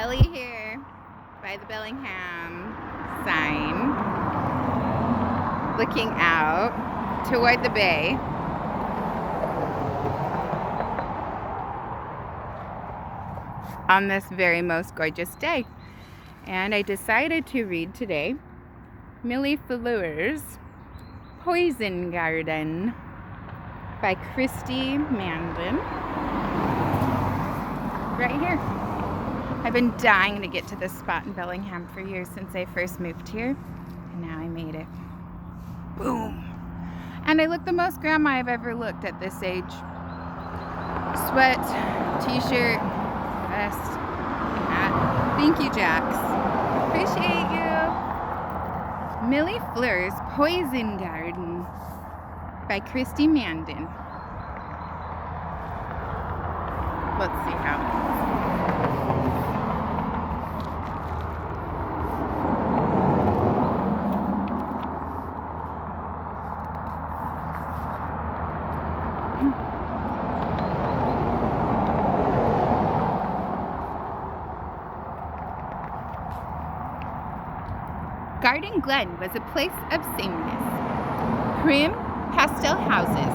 Ellie here by the Belligham sign, looking out toward the bay. On this very most gorgeous day. And I decided to read today Millie Fleur's Poison Garden by Christy Mandin. Right here. I've been dying to get to this spot in Belligham for years since I first moved here, and now I made it. Boom! And I look the most grandma I've ever looked at this age. Sweat, t-shirt, vest, hat. Thank you, Jax. Appreciate you. Millie Fleur's Poison Garden by Christy Mandin. Let's see how it is. Garden Glen was a place of sameness. Prim, pastel houses,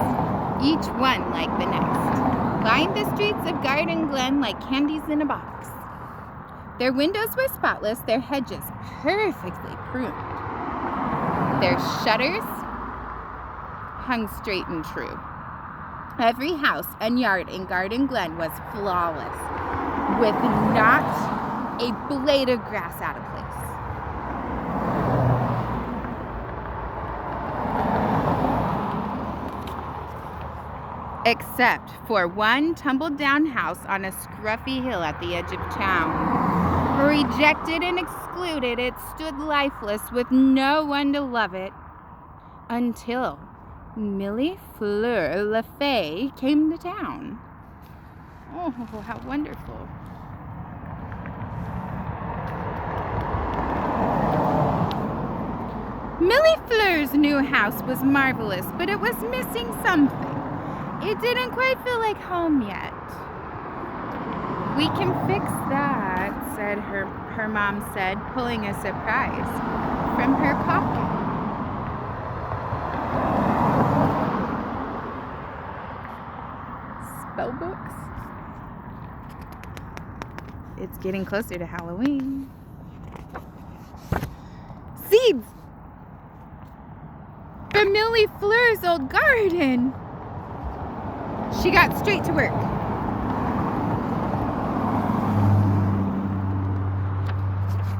each one like the next, lined the streets of Garden Glen like candies in a box. Their windows were spotless, their hedges perfectly pruned. Their shutters hung straight and true. Every house and yard in Garden Glen was flawless, with not a blade of grass out of place. Except for one tumbled-down house on a scruffy hill at the edge of town. Rejected and excluded, it stood lifeless with no one to love it until Millie Fleur LaFay came to town. Oh, how wonderful. Millie Fleur's new house was marvelous, but it was missing something. It didn't quite feel like home yet. We can fix that, said her mom said, pulling a surprise from her pocket. Spell books? It's getting closer to Halloween. Seeds! From Millie Fleur's old garden! She got straight to work.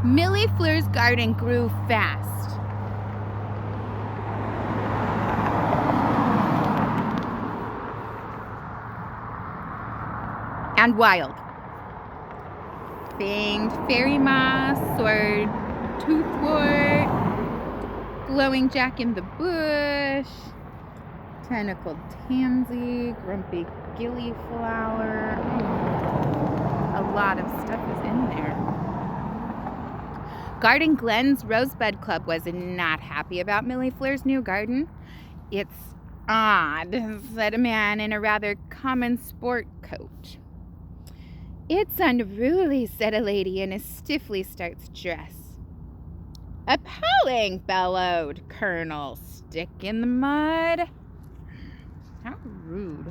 Millie Fleur's garden grew fast. And wild. Fanged fairy moss, sword, toothwort, glowing jack in the bush, tentacled tansy, grumpy gillyflower. A lot of stuff is in there. Garden Glen's Rosebud Club was not happy about Millie Fleur's new garden. It's odd, said a man in a rather common sport coat. It's unruly, said a lady in a stiffly starched dress. Appalling, bellowed Colonel Stick in the Mud. How rude.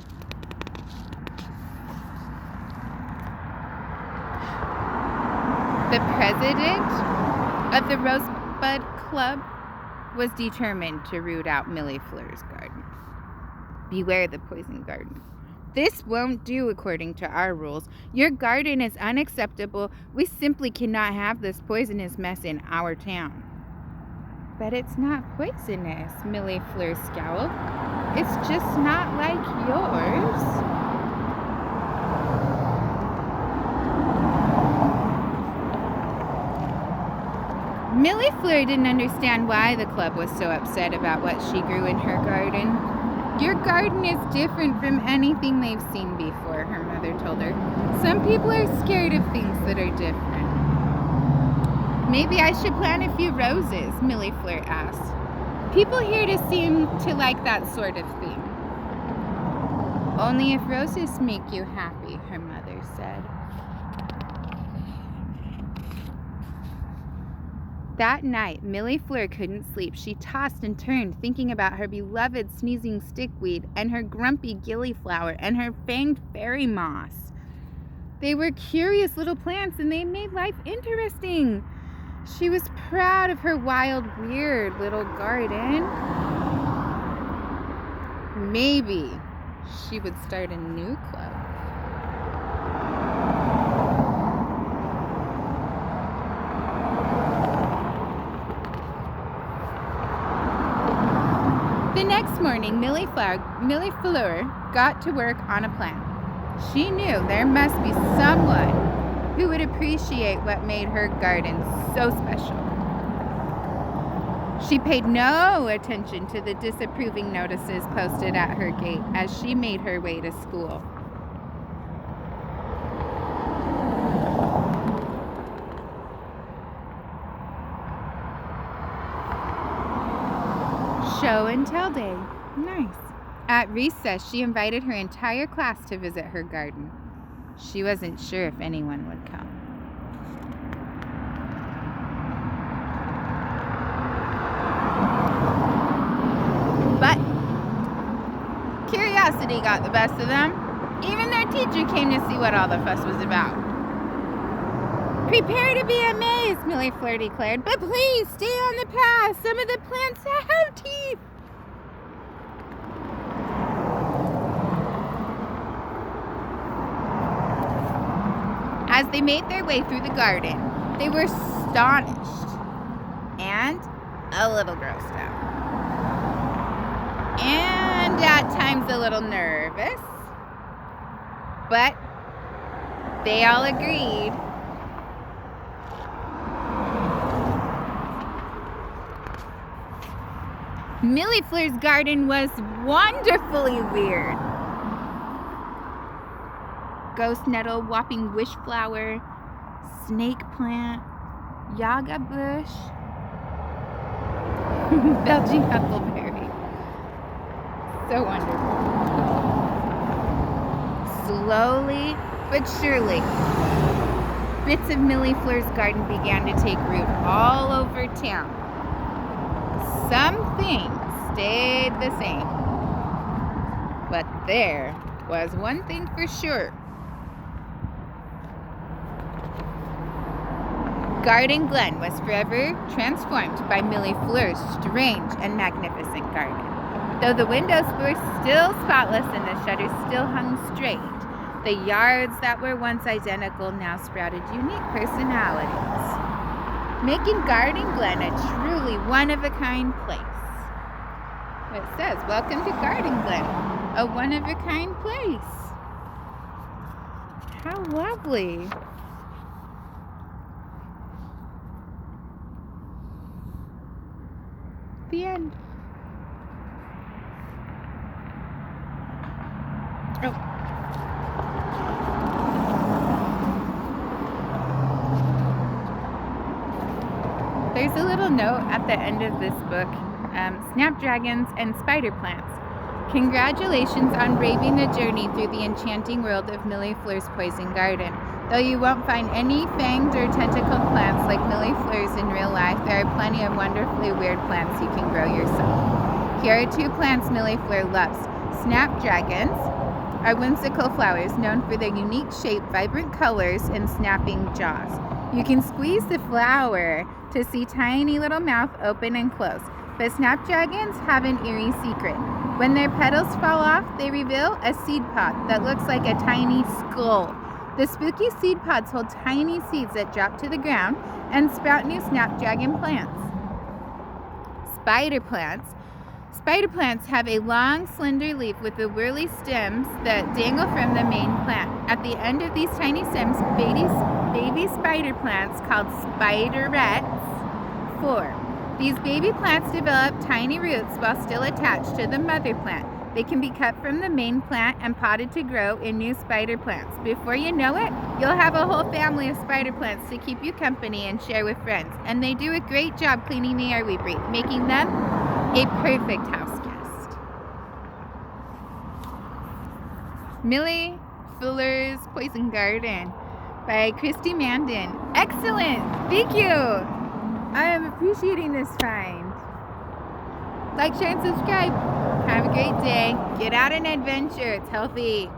The president of the Rosebud Club was determined to root out Millie Fleur's garden. Beware the poison garden. This won't do according to our rules. Your garden is unacceptable. We simply cannot have this poisonous mess in our town. But it's not poisonous, Millie Fleur scowled. It's just not like yours. Millie Fleur didn't understand why the club was so upset about what she grew in her garden. Your garden is different from anything they've seen before, her mother told her. Some people are scared of things that are different. Maybe I should plant a few roses, Millie Fleur asked. People here seem to like that sort of thing. Only if roses make you happy, her mother said. That night, Millie Fleur couldn't sleep. She tossed and turned, thinking about her beloved sneezing stickweed and her grumpy gillyflower and her fanged fairy moss. They were curious little plants, and they made life interesting. She was proud of her wild, weird little garden. Maybe she would start a new club. The next morning, Millie Fleur got to work on a plan. She knew there must be someone who would appreciate what made her garden so special. She paid no attention to the disapproving notices posted at her gate as she made her way to school. Show and tell day. Nice. At recess, she invited her entire class to visit her garden. She wasn't sure if anyone would come. But curiosity got the best of them. Even their teacher came to see what all the fuss was about. Prepare to be amazed, Millie Fleur declared, but please stay on the path. Some of the plants have teeth. As they made their way through the garden, they were astonished and a little grossed out. And at times a little nervous. But they all agreed Millie Fleur's garden was wonderfully weird. Ghost nettle, whopping wishflower, snake plant, yaga bush, Belgian huckleberry. So wonderful. Slowly but surely, bits of Millie Fleur's garden began to take root all over town. Some things stayed the same, but there was one thing for sure. Garden Glen was forever transformed by Millie Fleur's strange and magnificent garden. Though the windows were still spotless and the shutters still hung straight, the yards that were once identical now sprouted unique personalities, making Garden Glen a truly one-of-a-kind place. It says, welcome to Garden Glen, a one-of-a-kind place. How lovely. The end. Oh. There's a little note at the end of this book, Snapdragons and Spider Plants. Congratulations on braving the journey through the enchanting world of Millie Fleur's poison garden. Though you won't find any fanged or tentacled plants like Millie Fleur's in real life, there are plenty of wonderfully weird plants you can grow yourself. Here are two plants Millie Fleur loves. Snapdragons are whimsical flowers known for their unique shape, vibrant colors, and snapping jaws. You can squeeze the flower to see tiny little mouth open and close. But snapdragons have an eerie secret. When their petals fall off, they reveal a seed pod that looks like a tiny skull. The spooky seed pods hold tiny seeds that drop to the ground and sprout new snapdragon plants. Spider plants. Spider plants have a long, slender leaf with the whirly stems that dangle from the main plant. At the end of these tiny stems, baby spider plants called spiderets form. These baby plants develop tiny roots while still attached to the mother plant. They can be cut from the main plant and potted to grow in new spider plants. Before you know it, you'll have a whole family of spider plants to keep you company and share with friends. And they do a great job cleaning the air we breathe, making them a perfect house guest. Millie Fleur's Poison Garden by Christy Mandin. Excellent! Thank you! I am appreciating this find. Like, share, and subscribe. Have a great day. Get out and adventure. It's healthy.